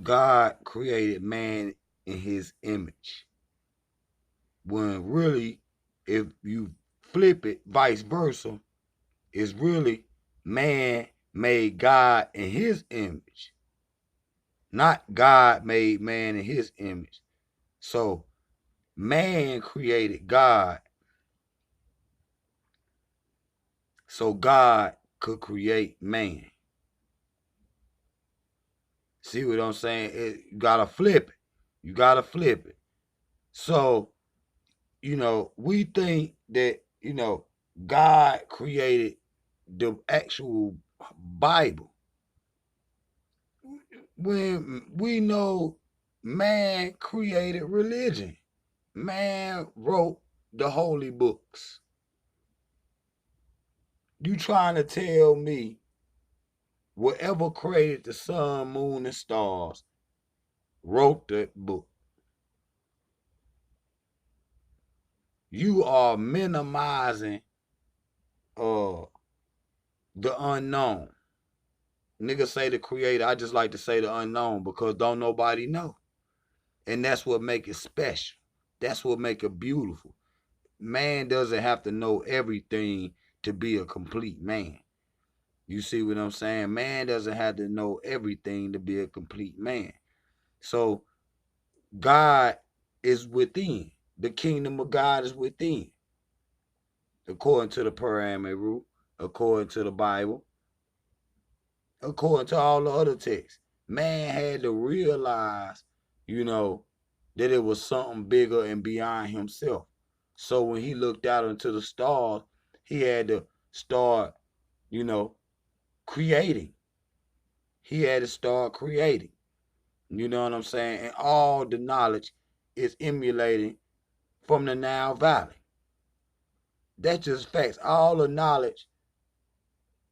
God created man in his image. When really, if you flip it vice versa, it's really man made God in his image, not God made man in his image. So man created God so God could create man. See what I'm saying? You gotta flip it. You gotta flip it. So, we think that, God created the actual Bible. When we know man created religion, man wrote the holy books. You trying to tell me whatever created the sun, moon, and stars wrote that book? You are minimizing uh the unknown. Niggas say the creator. I just like to say the unknown because don't nobody know. And that's what make it special. That's what make it beautiful. Man doesn't have to know everything to be a complete man. You see what I'm saying? Man doesn't have to know everything to be a complete man. So God is within. The kingdom of God is within. According to the Paramount, according to the Bible, according to all the other texts. Man had to realize, you know, that it was something bigger and beyond himself. So when he looked out into the stars, he had to start, you know, creating. He had to start creating. You know what I'm saying? And all the knowledge is emulating from the Nile Valley. That's just facts. All the knowledge,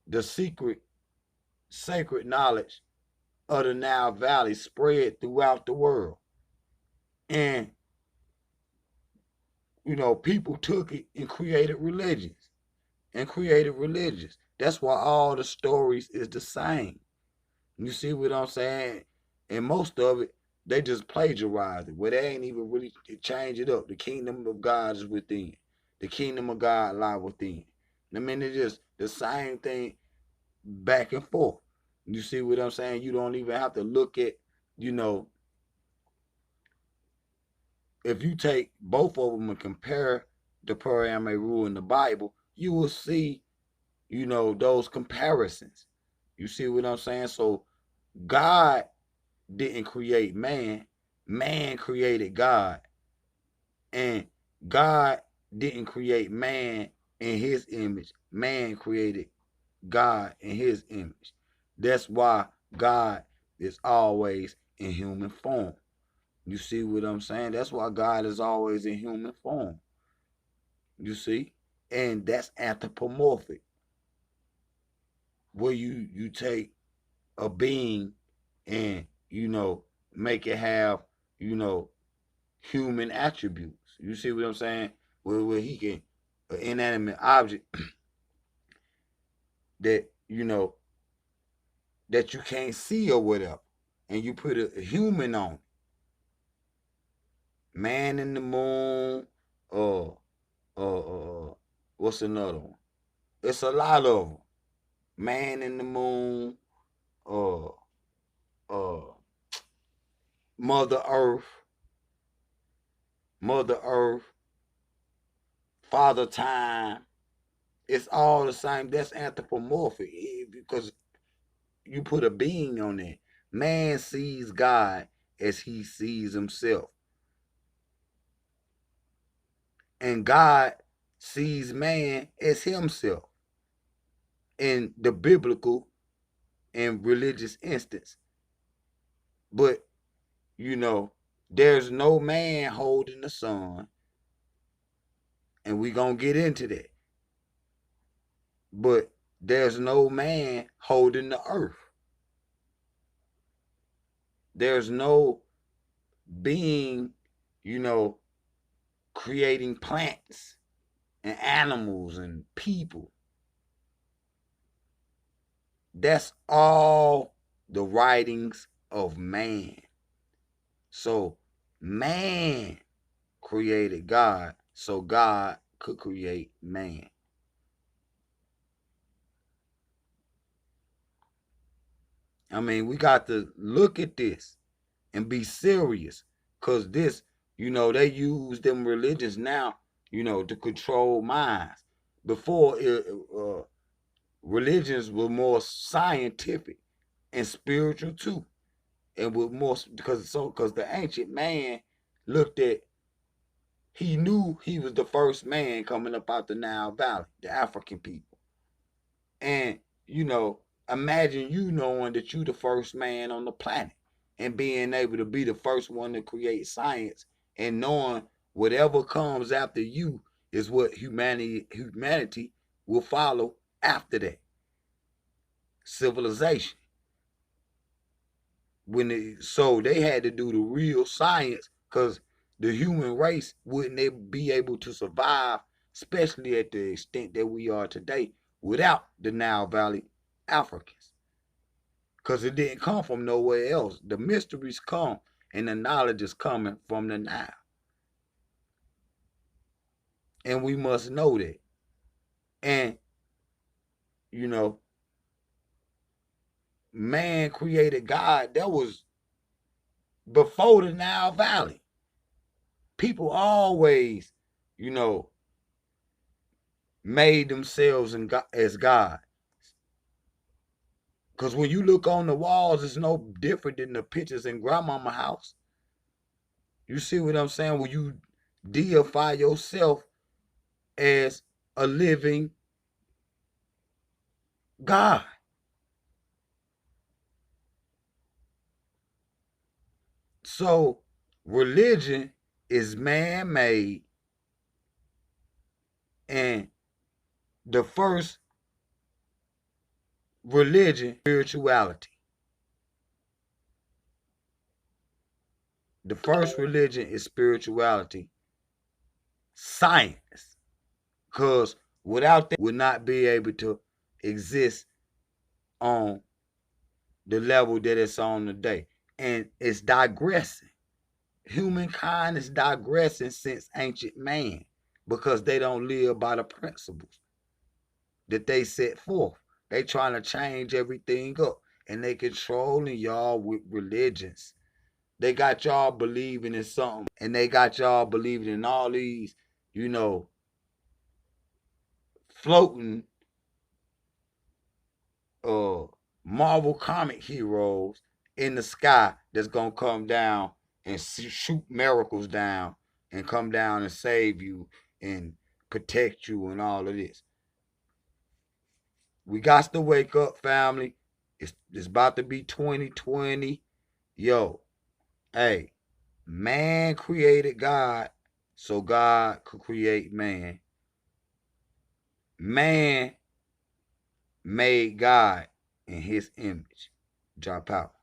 the secret, sacred knowledge of the Nile Valley spread throughout the world. And, people took it and created religions and created religions. That's why all the stories is the same. You see what I'm saying? And most of it, they just plagiarized it. Where they ain't even really change it up. The kingdom of God is within. The kingdom of God lie within. I mean, it's just the same thing back and forth. You see what I'm saying? You don't even have to look at, you know, if you take both of them and compare the Paramount rule in the Bible, you will see, those comparisons. You see what I'm saying? So God didn't create man, man created God. And God didn't create man in his image, man created God in his image. That's why God is always in human form. You see what I'm saying? That's why God is always in human form. You see? And that's anthropomorphic, where you take a being and, make it have, you know, human attributes. You see what I'm saying? Where he can, an inanimate object that, that you can't see or whatever, and you put a human on it. Man in the moon, uh, what's another one? It's a lot of them. Man in the moon, uh, uh, Mother Earth, Mother Earth, Father Time. It's all the same. That's anthropomorphic because you put a being on it. Man sees God as he sees himself, and God sees man as himself in the biblical and religious instance. But, you know, there's no man holding the sun, and we gonna get into that. But there's no man holding the earth. There's no being, you know, creating plants and animals and people. That's all the writings of man. So man created God, so God could create man. I mean, we got to look at this and be serious, because this, they use them religions now, to control minds. Before, religions were more scientific and spiritual too, and with more, because the ancient man looked at, he knew he was the first man coming up out the Nile Valley, the African people. And, imagine you knowing that you the first man on the planet and being able to be the first one to create science, and knowing whatever comes after you is what humanity will follow after that. Civilization. So they had to do the real science, because the human race wouldn't be able to survive, especially at the extent that we are today, without the Nile Valley Africans, because it didn't come from nowhere else. The mysteries come and the knowledge is coming from the Nile, and we must know that. And you know, man created God. That was before the Nile Valley. People always, you know, made themselves as God. Because when you look on the walls, it's no different than the pictures in grandmama's house. You see what I'm saying? When you deify yourself as a living God. So religion is man-made, and the first religion, spirituality. The first religion is spirituality, science, because without that, would not be able to exist on the level that it's on today. And it's digressing. Humankind is digressing since ancient man, because they don't live by the principles that they set forth. They trying to change everything up, and they controlling y'all with religions. They got y'all believing in something, and they got y'all believing in all these, floating Marvel comic heroes in the sky that's gonna come down and shoot miracles down and come down and save you and protect you and all of this. We got to wake up, family. It's about to be 2020. Yo, hey, man created God, so God could create man. Man made God in his image. Drop out.